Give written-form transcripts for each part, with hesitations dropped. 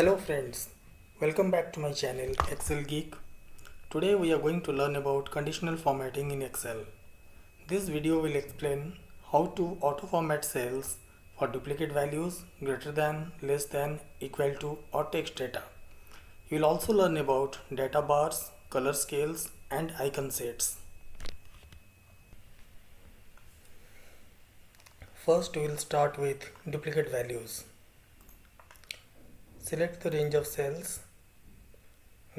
Hello friends, welcome back to my channel Excel Geek. Today we are going to learn about conditional formatting in Excel. This video will explain how to auto format cells for duplicate values greater than, less than, equal to or text data. You will also learn about data bars, color scales and icon sets. First we will start with duplicate values. Select the range of cells.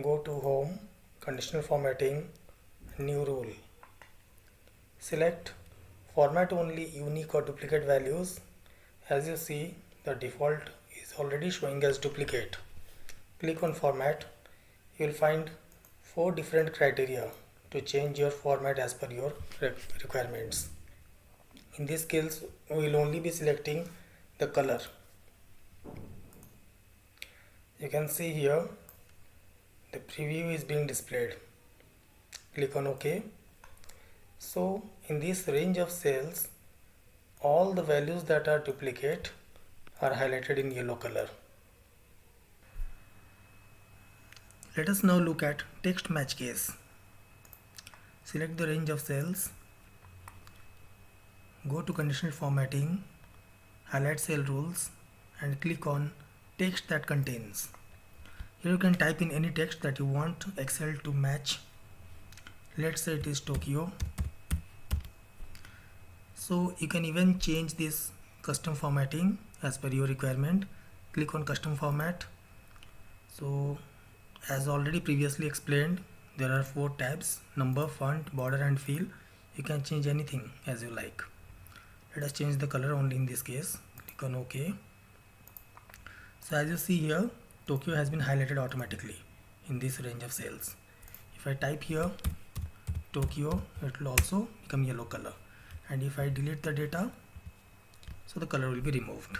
Go to Home, Conditional Formatting, New Rule. Select Format only unique or duplicate values. As you see, the default is already showing as duplicate. Click on Format. You will find 4 different criteria to change your format as per your requirements. In this case, we will only be selecting the color. You can see here the preview is being displayed. Click on OK. So in this range of cells, all the values that are duplicate are highlighted in yellow color. Let us now look at text match case. Select the range of cells. Go to conditional formatting, highlight cell rules and click on text that contains. Here you can type in any text that you want Excel to match. Let's say it is Tokyo. So you can even change this custom formatting as per your requirement. Click on custom format. So as already previously explained, there are 4 tabs: number, font, border and fill. You can change anything as you like. Let us change the color only in this case. Click on OK. So as you see here, Tokyo has been highlighted automatically in this range of cells. If I type here Tokyo, it will also become yellow color. And if I delete the data, so the color will be removed.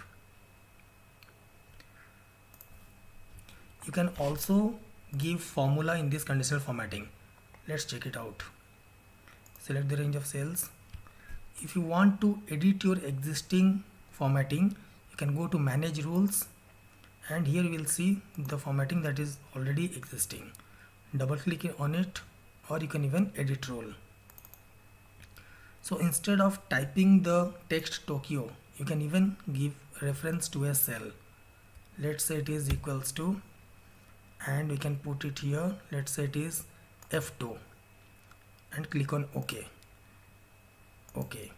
You can also give formula in this conditional formatting. Let's check it out. Select the range of cells. If you want to edit your existing formatting, you can go to manage rules and here you will see the formatting that is already existing. Double click on it or you can even edit rule. So instead of typing the text Tokyo, you can even give reference to a cell. Let's say it is equals to, and we can put it here. Let's say it is F2 and click on OK. OK.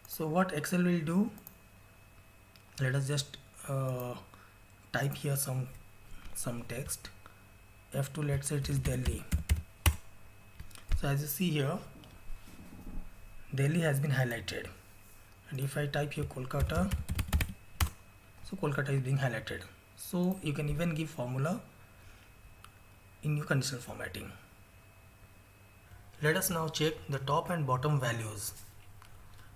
So what Excel will do, let us just type here some text. F2, let's say it is Delhi. So as you see here, Delhi has been highlighted, and if I type here Kolkata, so Kolkata is being highlighted. So you can even give formula in your conditional formatting. Let us now check the top and bottom values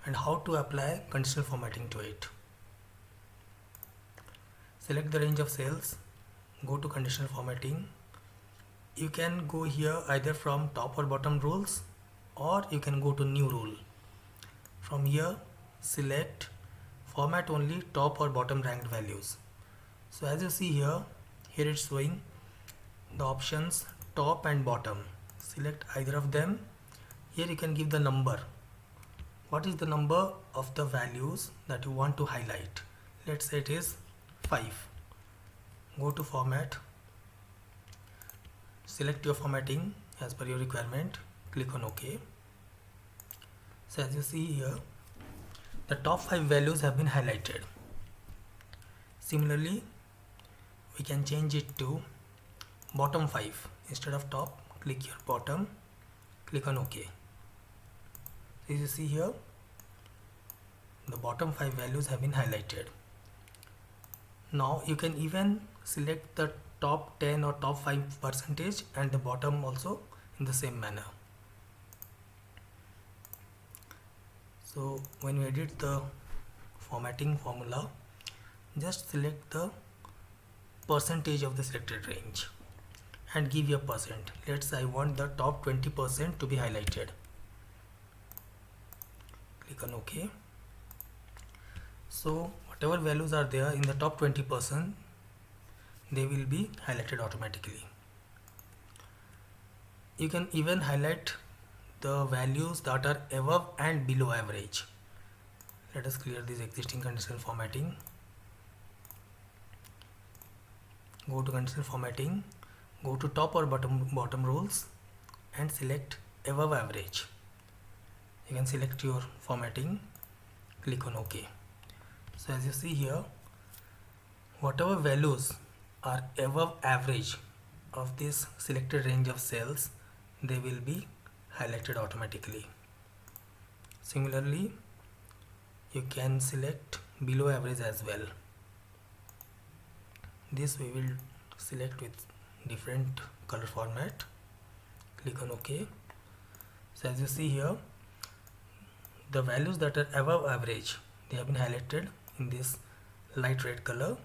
and how to apply conditional formatting to it. Select the range of cells, go to conditional formatting. You can go here either from top or bottom rules, or you can go to new rule. From here select format only top or bottom ranked values. So as you see here it's showing the options top and bottom. Select either of them. Here you can give the number. What is the number of the values that you want to highlight? Let's say it is 5. Go to format, select your formatting as per your requirement, click on OK. So as you see here, the top 5 values have been highlighted. Similarly, we can change it to bottom 5. Instead of top, click your bottom, click on OK. So as you see here, the bottom 5 values have been highlighted. Now you can even select the top 10 or top 5 percentage and the bottom also in the same manner. So when you edit the formatting formula, just select the percentage of the selected range and give your percent. Let's say I want the top 20% to be highlighted. Click on OK. So whatever values are there in the top 20%, they will be highlighted automatically. You can even highlight the values that are above and below average. Let us clear this existing conditional formatting. Go to conditional formatting, go to top or bottom rows and select above average. You can select your formatting, click on OK. So as you see here, whatever values are above average of this selected range of cells, they will be highlighted automatically. Similarly, you can select below average as well. This we will select with different color format. Click on OK. So as you see here, the values that are above average, they have been highlighted in this light red color,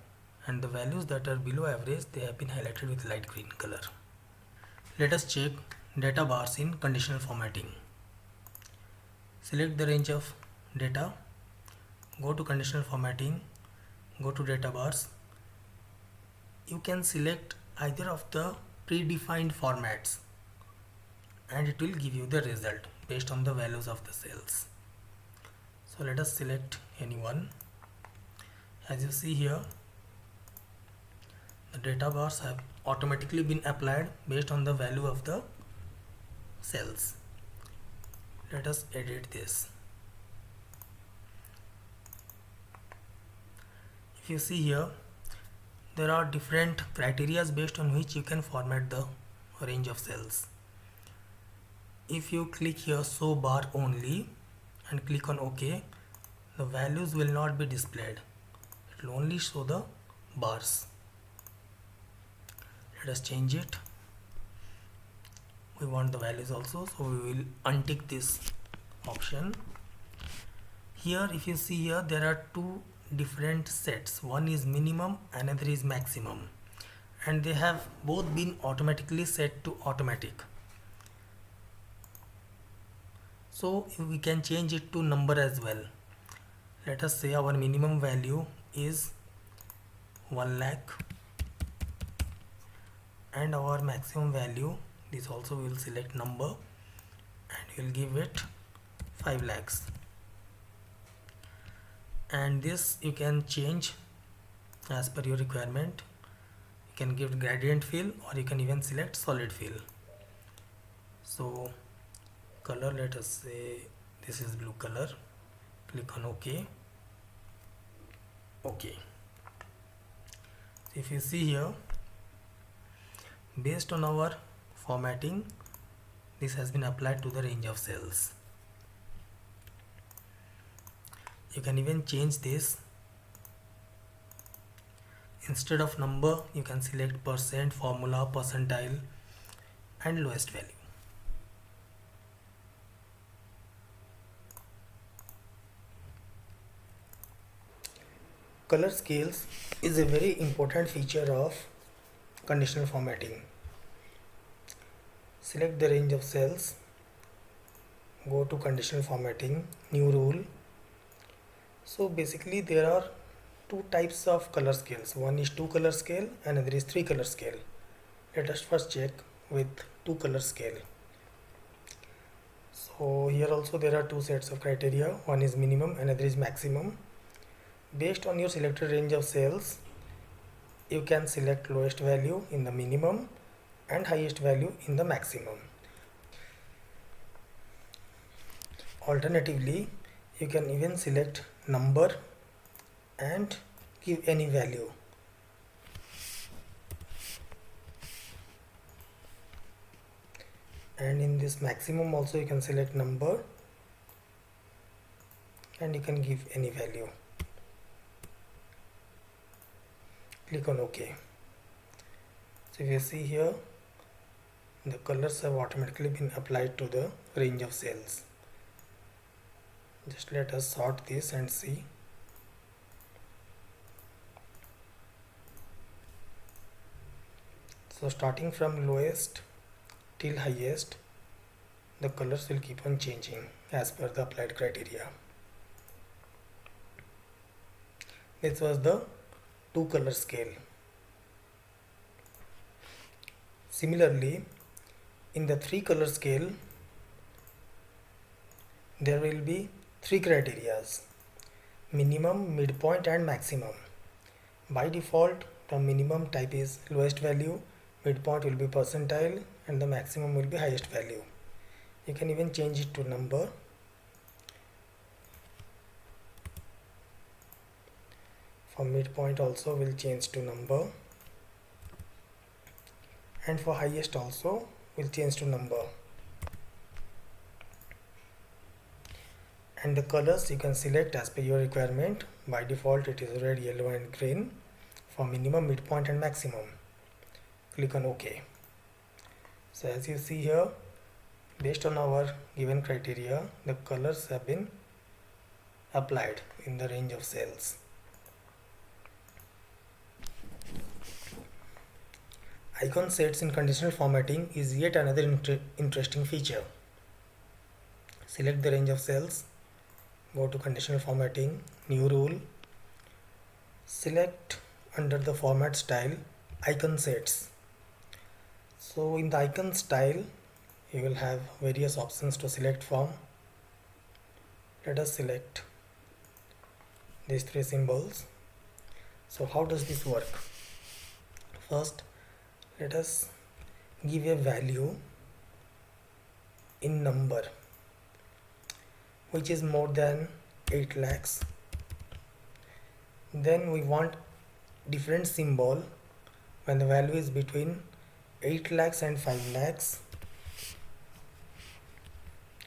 and the values that are below average, they have been highlighted with light green color. Let us check data bars in conditional formatting. Select the range of data, go to conditional formatting, go to data bars. You can select either of the predefined formats and it will give you the result based on the values of the cells. So let us select any one. As you see here, the data bars have automatically been applied based on the value of the cells. Let us edit this. If you see here, there are different criteria based on which you can format the range of cells. If you click here show bar only and click on OK, the values will not be displayed. It will only show the bars. Let us change it. We want the values also, so we will untick this option. Here if you see here, there are two different sets. One is minimum, another is maximum, and they have both been automatically set to automatic. So we can change it to number as well. Let us say our minimum value is 1 lakh and our maximum value, this also we will select number and we will give it 5 lakhs. And this you can change as per your requirement. You can give gradient fill or you can even select solid fill. So color, let us say this is blue color. Click on OK. OK. If you see here, based on our formatting, this has been applied to the range of cells. You can even change this. Instead of number, you can select percent, formula, percentile and lowest value. Color scales is a very important feature of conditional formatting. Select the range of cells, go to conditional formatting, new rule. So basically there are two types of color scales. One is 2 color scale, another is 3 color scale. Let us first check with 2 color scale. So here also there are two sets of criteria. One is minimum, another is maximum. Based on your selected range of cells, you can select lowest value in the minimum and highest value in the maximum. Alternatively, you can even select number and give any value. And in this maximum also you can select number and you can give any value. Click on OK. So if you see here, the colors have automatically been applied to the range of cells. Just let us sort this and see. So starting from lowest till highest, the colors will keep on changing as per the applied criteria. This was the 2 color scale. Similarly, in the 3 color scale there will be 3 criterias: minimum, midpoint and maximum. By default the minimum type is lowest value, midpoint will be percentile and the maximum will be highest value. You can even change it to number. For midpoint also will change to number, and for highest also will change to number. And the colors you can select as per your requirement. By default it is red, yellow and green for minimum, midpoint and maximum. Click on OK. So as you see here, based on our given criteria, the colors have been applied in the range of cells. Icon sets in conditional formatting is yet another interesting feature. Select the range of cells, go to conditional formatting, new rule, select under the format style icon sets. So in the icon style you will have various options to select from. Let us select these 3 symbols. So how does this work? First, let us give a value in number which is more than 8 lakhs. Then we want different symbol when the value is between 8 lakhs and 5 lakhs.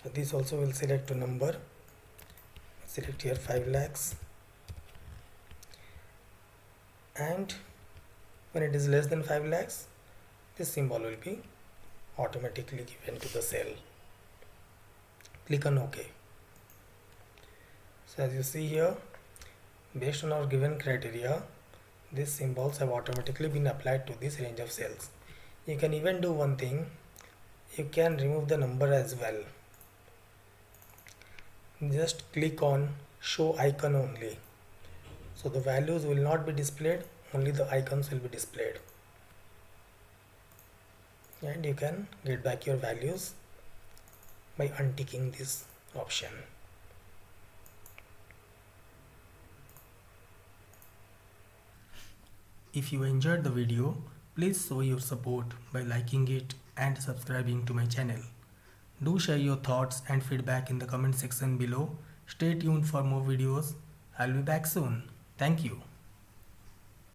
So this also will select to number. Select here 5 lakhs. And when it is less than 5 lakhs, this symbol will be automatically given to the cell. Click on OK. So as you see here, based on our given criteria, these symbols have automatically been applied to this range of cells. You can even do one thing, you can remove the number as well. Just click on show icon only. So the values will not be displayed, only the icons will be displayed. And you can get back your values by unticking this option. If you enjoyed the video, please show your support by liking it and subscribing to my channel. Do share your thoughts and feedback in the comment section below. Stay tuned for more videos. I'll be back soon. Thank you.